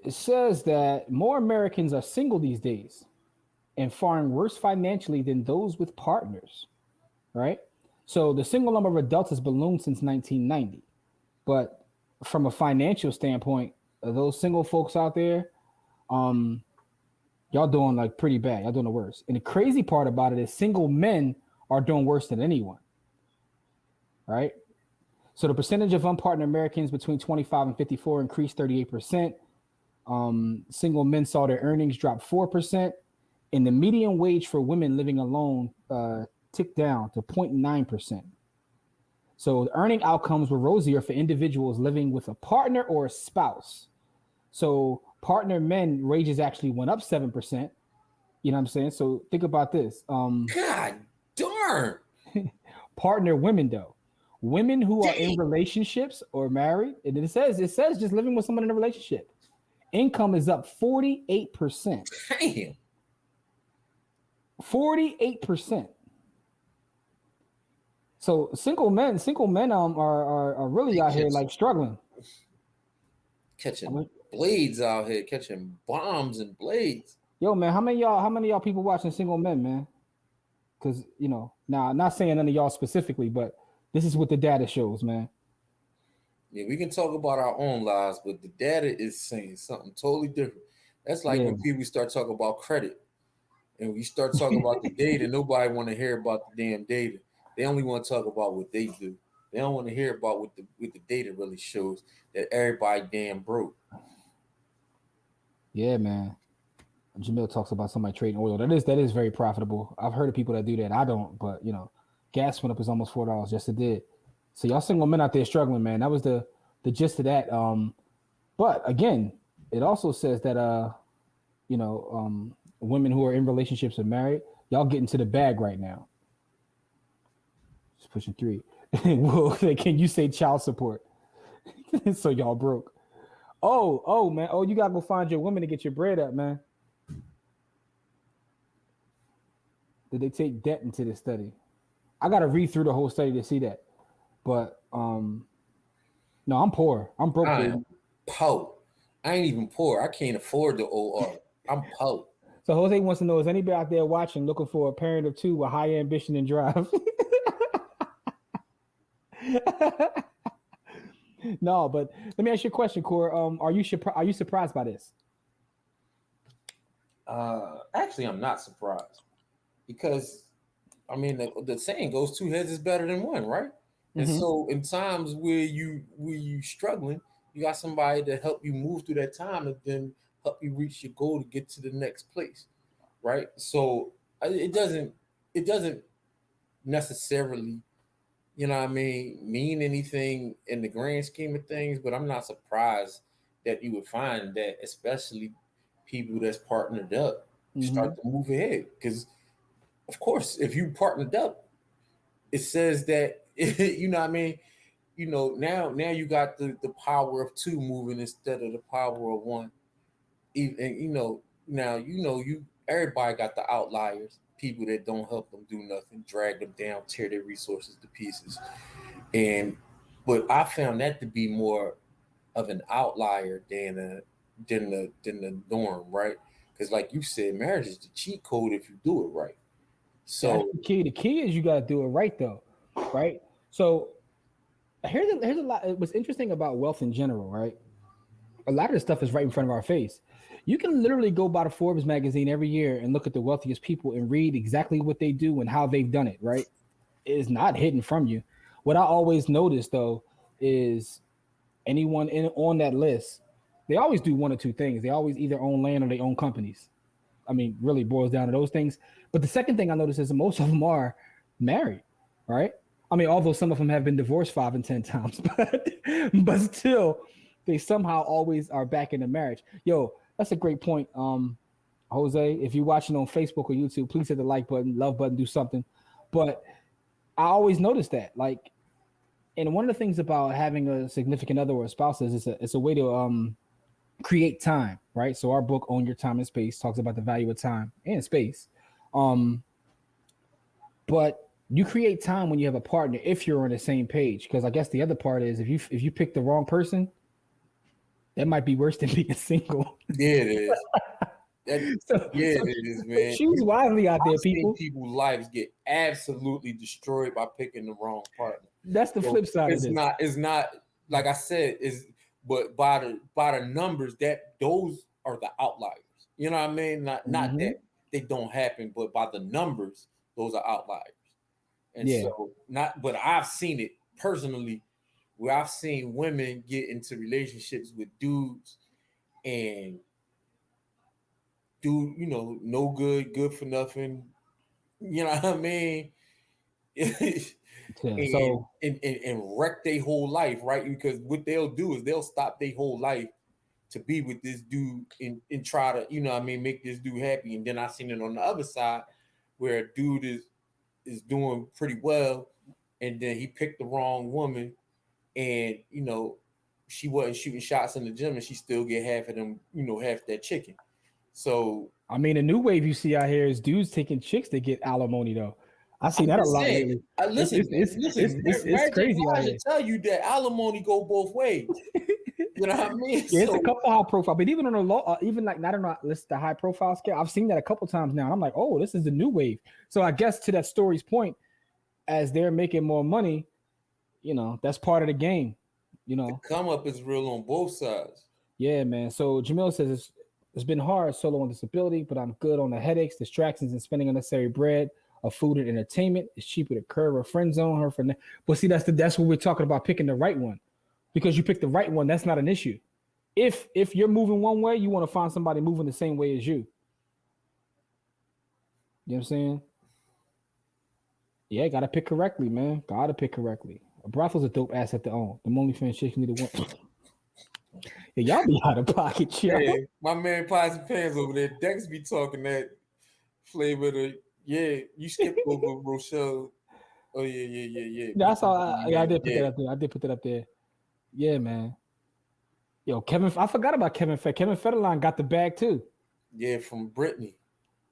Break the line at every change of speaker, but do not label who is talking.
It says that more Americans are single these days and faring worse financially than those with partners, right? So the single number of adults has ballooned since 1990. But from a financial standpoint, those single folks out there, um, y'all doing like pretty bad. Y'all doing the worst. And the crazy part about it is single men are doing worse than anyone, right? So the percentage of unpartnered Americans between 25 and 54 increased 38%. Single men saw their earnings drop 4%, and the median wage for women living alone ticked down to 0.9%. So the earning outcomes were rosier for individuals living with a partner or a spouse. So partner men wages actually went up 7%. You know what I'm saying? So think about this.
God darn.
Partner women though. Women who are in
Dang.
relationships or married, and it says just living with someone in a relationship. Income is up 48%.
Damn.
48%. So single men are really
They
out here like struggling. I
catching
mean,
blades out here, catching bombs and blades.
yo man, how many y'all people watching single men, man? Because now I'm not saying none of y'all specifically, but this is what the data shows, man.
Yeah, we can talk about our own lives, but the data is saying something totally different. That's like
Yeah.
when people start talking about credit and we start talking about the data. Nobody want to hear about the damn data. They only want to talk about what they do. They don't want to hear about what the data really shows that everybody damn broke.
Yeah, man. Jamil talks about somebody trading oil. That is very profitable. I've heard of people that do that. I don't, but gas went up is almost $4. Yes, it did. So y'all single men out there struggling, man. That was the gist of that. But again, it also says that women who are in relationships and married, y'all getting to the bag right now. Just pushing three. Well, can you say child support? So y'all broke. Oh man. Oh, you gotta go find your woman to get your bread up, man. Did they take debt into this study? I gotta read through the whole study to see that. But no, I'm poor. I'm broke,
I am
baby.
poor. I ain't even poor. I can't afford the OR. I'm poor.
So Jose wants to know: is anybody out there watching looking for a parent of two with high ambition and drive? No, but let me ask you a question, Core. Are you surprised by this?
Actually, I'm not surprised because I mean the saying goes two heads is better than one, right? And
Mm-hmm.
so in times where you struggling, you got somebody to help you move through that time and then help you reach your goal to get to the next place, right? So it doesn't necessarily, what I mean anything in the grand scheme of things, but I'm not surprised that you would find that, especially people that's partnered up,
Mm-hmm.
start to move ahead. Because, of course, if you partnered up, it says that, what I mean? Now you got the power of two moving instead of the power of one. And now you everybody got the outliers, people that don't help them do nothing, drag them down, tear their resources to pieces. And but I found that to be more of an outlier than the norm, right? Because like you said, marriage is the cheat code if you do it right.
That's
So
the key. The key is you got to do it right, though, right? So here's a lot. What's interesting about wealth in general, right? A lot of this stuff is right in front of our face. You can literally go by the Forbes magazine every year and look at the wealthiest people and read exactly what they do and how they've done it, right? It is not hidden from you. What I always notice though is anyone on that list, they always do one or two things. They always either own land or they own companies. I mean, really boils down to those things. But the second thing I notice is that most of them are married, right? I mean, although some of them have been divorced 5 and 10 times, but still, they somehow always are back in a marriage. Yo, that's a great point. Jose, if you're watching on Facebook or YouTube, please hit the like button, love button, do something. But I always notice that, like, and one of the things about having a significant other or a spouse is it's a way to create time, right? So our book, Own Your Time and Space, talks about the value of time and space. Um, but you create time when you have a partner if you're on the same page. Because I guess the other part is if you pick the wrong person, That might be worse than being single.
Yeah, it is. Yeah,
So
it is, man.
choose wisely out there,
I've seen
people.
people's lives get absolutely destroyed by picking the wrong partner.
That's the
So
flip side of
it's
this.
not. It's not like I said. Is but by the numbers that those are the outliers. You know what I mean? Not
Mhm.
that they don't happen, but by the numbers, those are outliers. And
Yeah.
so not. But I've seen it personally, where I've seen women get into relationships with dudes and dude, no good, good for nothing. You know what I mean? and,
Yeah. So
and wreck their whole life, right? Because what they'll do is they'll stop their whole life to be with this dude and try to, make this dude happy. And then I seen it on the other side where a dude is doing pretty well, and then he picked the wrong woman, and she wasn't shooting shots in the gym, and she still get half of them, half that chicken. So
I mean, a new wave you see out here is dudes taking chicks to get alimony though. I seen
I'm
that a
just
lot
saying.
lately.
Listen,
It's
Mary J.
crazy out
Blige
here.
will tell you that alimony go both ways. You know what I mean?
Yeah, it's a couple high profile, but even on a low, even like not on a list the high profile scale, I've seen that a couple times now. And I'm like, oh, this is the new wave. So I guess to that story's point, as they're making more money, that's part of the game.
The come up is real on both sides.
Yeah, man. So Jamil says it's been hard solo on disability, but I'm good on the headaches, distractions, and spending unnecessary bread of food and entertainment. It's cheaper to curb a friend zone her for. But see, that's what we're talking about, picking the right one, because you pick the right one, that's not an issue. If you're moving one way, you want to find somebody moving the same way as you. You know what I'm saying? Yeah, gotta pick correctly, man. Gotta pick correctly. A brothel's a dope asset to own. The OnlyFans chick need to one. Yeah, y'all be out of pocket, yo.
Hey, my man Pies and Pans over there, Dex be talking that flavor to you skipped over Rochelle. Oh yeah.
That's all. I did put that up there. I did put that up there. Yeah, man. Yo, I forgot about Kevin Federline got the bag too.
Yeah, from Brittany.